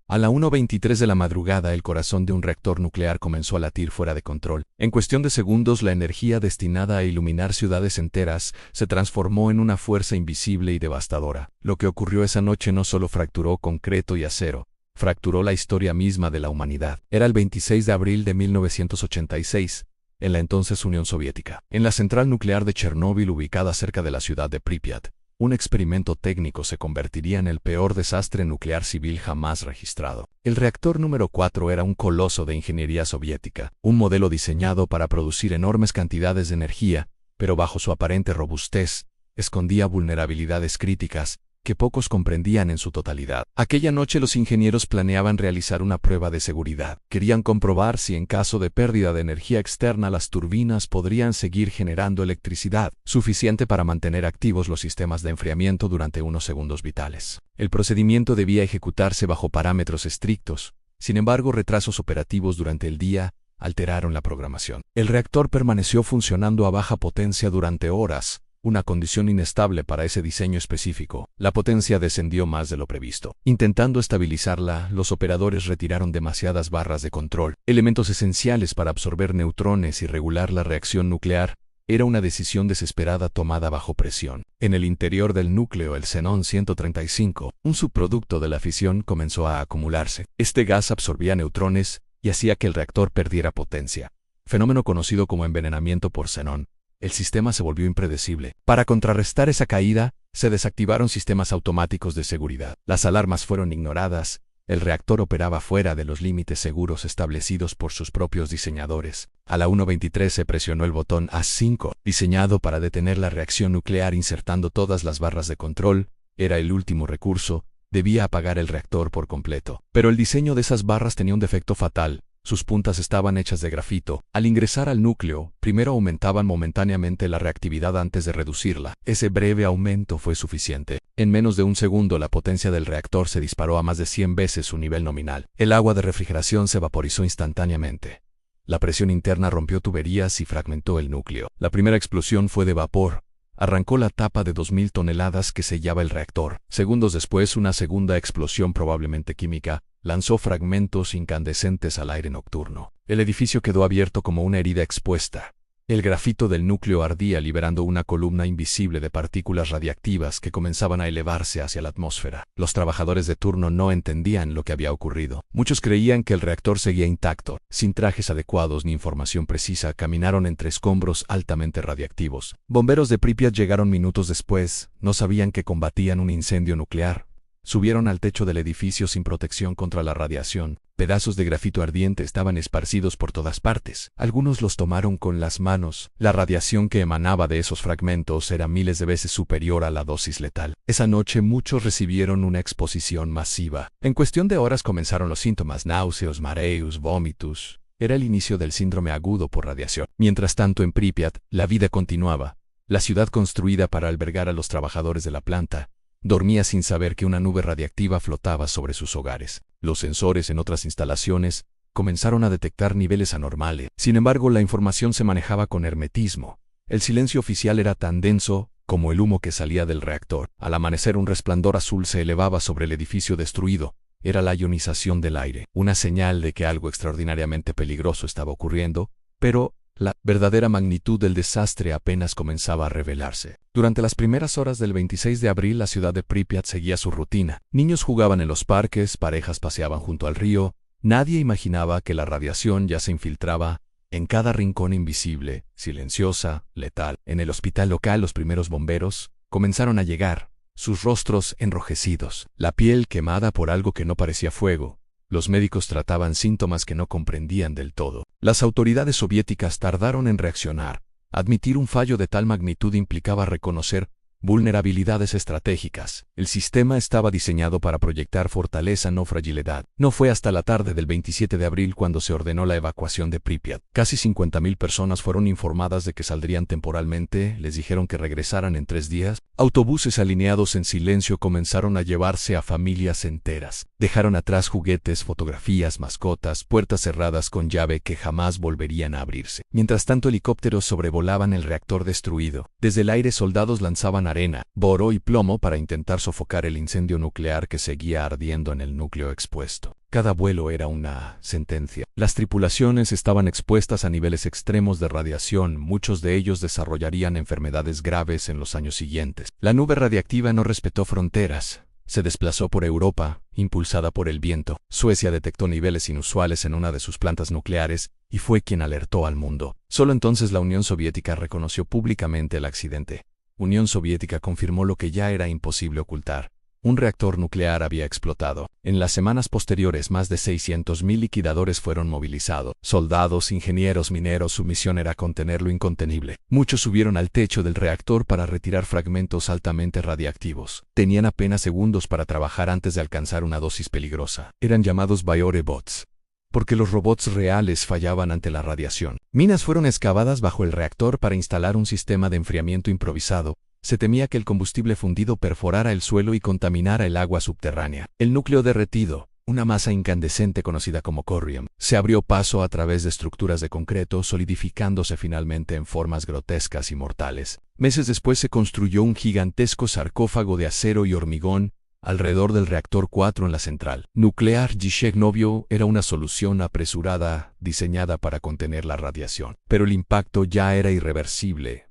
A la 1:23 de la madrugada, el corazón de un reactor nuclear comenzó a latir fuera de control. En cuestión de segundos, la energía destinada a iluminar ciudades enteras se transformó en una fuerza invisible y devastadora. Lo que ocurrió esa noche no solo fracturó concreto y acero, fracturó la historia misma de la humanidad. Era el 26 de abril de 1986, en la entonces Unión Soviética. En la central nuclear de Chernóbil, ubicada cerca de la ciudad de Pripyat, un experimento técnico se convertiría en el peor desastre nuclear civil jamás registrado. El reactor número 4 era un coloso de ingeniería soviética, un modelo diseñado para producir enormes cantidades de energía, pero bajo su aparente robustez, escondía vulnerabilidades críticas que pocos comprendían en su totalidad. Aquella noche los ingenieros planeaban realizar una prueba de seguridad. Querían comprobar si en caso de pérdida de energía externa las turbinas podrían seguir generando electricidad, suficiente para mantener activos los sistemas de enfriamiento durante unos segundos vitales. El procedimiento debía ejecutarse bajo parámetros estrictos. Sin embargo, retrasos operativos durante el día alteraron la programación. El reactor permaneció funcionando a baja potencia durante horas, una condición inestable para ese diseño específico. La potencia descendió más de lo previsto. Intentando estabilizarla, los operadores retiraron demasiadas barras de control, elementos esenciales para absorber neutrones y regular la reacción nuclear. Era una decisión desesperada tomada bajo presión. En el interior del núcleo, el xenón 135, un subproducto de la fisión, comenzó a acumularse. Este gas absorbía neutrones y hacía que el reactor perdiera potencia, fenómeno conocido como envenenamiento por xenón. El sistema se volvió impredecible. Para contrarrestar esa caída, se desactivaron sistemas automáticos de seguridad. Las alarmas fueron ignoradas. El reactor operaba fuera de los límites seguros establecidos por sus propios diseñadores. A la 1:23 se presionó el botón A5, diseñado para detener la reacción nuclear insertando todas las barras de control. Era el último recurso. Debía apagar el reactor por completo. Pero el diseño de esas barras tenía un defecto fatal. Sus puntas estaban hechas de grafito. Al ingresar al núcleo, primero aumentaban momentáneamente la reactividad antes de reducirla. Ese breve aumento fue suficiente. En menos de un segundo, la potencia del reactor se disparó a más de 100 veces su nivel nominal. El agua de refrigeración se vaporizó instantáneamente. La presión interna rompió tuberías y fragmentó el núcleo. La primera explosión fue de vapor. Arrancó la tapa de 2000 toneladas que sellaba el reactor. Segundos después, una segunda explosión, probablemente química, lanzó fragmentos incandescentes al aire nocturno. El edificio quedó abierto como una herida expuesta. El grafito del núcleo ardía, liberando una columna invisible de partículas radiactivas que comenzaban a elevarse hacia la atmósfera. Los trabajadores de turno no entendían lo que había ocurrido. Muchos creían que el reactor seguía intacto. Sin trajes adecuados ni información precisa, caminaron entre escombros altamente radiactivos. Bomberos de Pripyat llegaron minutos después. No sabían que combatían un incendio nuclear. Subieron al techo del edificio sin protección contra la radiación. Pedazos de grafito ardiente estaban esparcidos por todas partes. Algunos los tomaron con las manos. La radiación que emanaba de esos fragmentos era miles de veces superior a la dosis letal. Esa noche muchos recibieron una exposición masiva. En cuestión de horas comenzaron los síntomas: náuseos, mareos, vómitos. Era el inicio del síndrome agudo por radiación. Mientras tanto, en Pripyat, la vida continuaba. La ciudad, construida para albergar a los trabajadores de la planta, dormía sin saber que una nube radiactiva flotaba sobre sus hogares. Los sensores en otras instalaciones comenzaron a detectar niveles anormales. Sin embargo, la información se manejaba con hermetismo. El silencio oficial era tan denso como el humo que salía del reactor. Al amanecer, un resplandor azul se elevaba sobre el edificio destruido. Era la ionización del aire, una señal de que algo extraordinariamente peligroso estaba ocurriendo, pero la verdadera magnitud del desastre apenas comenzaba a revelarse. Durante las primeras horas del 26 de abril, la ciudad de Pripyat seguía su rutina. Niños jugaban en los parques, parejas paseaban junto al río. Nadie imaginaba que la radiación ya se infiltraba en cada rincón invisible, silenciosa, letal. En el hospital local, los primeros bomberos comenzaron a llegar, sus rostros enrojecidos, la piel quemada por algo que no parecía fuego. Los médicos trataban síntomas que no comprendían del todo. Las autoridades soviéticas tardaron en reaccionar. Admitir un fallo de tal magnitud implicaba reconocer vulnerabilidades estratégicas. El sistema estaba diseñado para proyectar fortaleza, no fragilidad. No fue hasta la tarde del 27 de abril cuando se ordenó la evacuación de Pripyat. Casi 50.000 personas fueron informadas de que saldrían temporalmente. Les dijeron que regresaran en 3 días. Autobuses alineados en silencio comenzaron a llevarse a familias enteras. Dejaron atrás juguetes, fotografías, mascotas, puertas cerradas con llave que jamás volverían a abrirse. Mientras tanto, helicópteros sobrevolaban el reactor destruido. Desde el aire, soldados lanzaban arena, boro y plomo para intentar sofocar el incendio nuclear que seguía ardiendo en el núcleo expuesto. Cada vuelo era una sentencia. Las tripulaciones estaban expuestas a niveles extremos de radiación, muchos de ellos desarrollarían enfermedades graves en los años siguientes. La nube radiactiva no respetó fronteras. Se desplazó por Europa, impulsada por el viento. Suecia detectó niveles inusuales en una de sus plantas nucleares y fue quien alertó al mundo. Solo entonces la Unión Soviética reconoció públicamente el accidente. Unión Soviética confirmó lo que ya era imposible ocultar. Un reactor nuclear había explotado. En las semanas posteriores, más de 600.000 liquidadores fueron movilizados. Soldados, ingenieros, mineros, su misión era contener lo incontenible. Muchos subieron al techo del reactor para retirar fragmentos altamente radiactivos. Tenían apenas segundos para trabajar antes de alcanzar una dosis peligrosa. Eran llamados Biorebots, porque los robots reales fallaban ante la radiación. Minas fueron excavadas bajo el reactor para instalar un sistema de enfriamiento improvisado. Se temía que el combustible fundido perforara el suelo y contaminara el agua subterránea. El núcleo derretido, una masa incandescente conocida como corium, se abrió paso a través de estructuras de concreto, solidificándose finalmente en formas grotescas y mortales. Meses después se construyó un gigantesco sarcófago de acero y hormigón alrededor del reactor 4 en la central nuclear de Chernobyl. Era una solución apresurada, diseñada para contener la radiación. Pero el impacto ya era irreversible.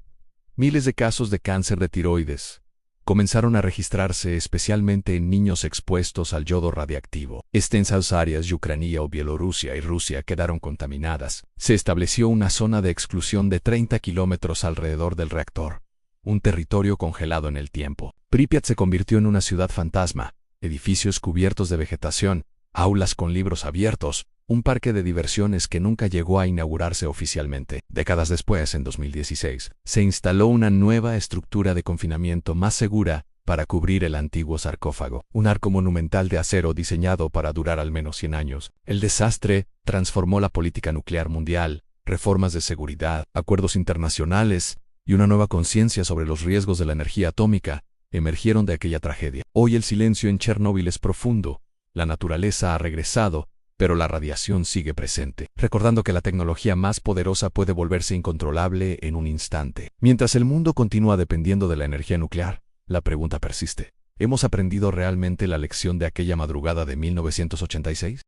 Miles de casos de cáncer de tiroides comenzaron a registrarse, especialmente en niños expuestos al yodo radiactivo. Extensas áreas de Ucrania o Bielorrusia y Rusia quedaron contaminadas. Se estableció una zona de exclusión de 30 kilómetros alrededor del reactor, un territorio congelado en el tiempo. Pripyat se convirtió en una ciudad fantasma, edificios cubiertos de vegetación, aulas con libros abiertos, un parque de diversiones que nunca llegó a inaugurarse oficialmente. Décadas después, en 2016, se instaló una nueva estructura de confinamiento más segura para cubrir el antiguo sarcófago, un arco monumental de acero diseñado para durar al menos 100 años. El desastre transformó la política nuclear mundial, reformas de seguridad, acuerdos internacionales y una nueva conciencia sobre los riesgos de la energía atómica emergieron de aquella tragedia. Hoy el silencio en Chernóbil es profundo, la naturaleza ha regresado, pero la radiación sigue presente, recordando que la tecnología más poderosa puede volverse incontrolable en un instante. Mientras el mundo continúa dependiendo de la energía nuclear, la pregunta persiste: ¿hemos aprendido realmente la lección de aquella madrugada de 1986?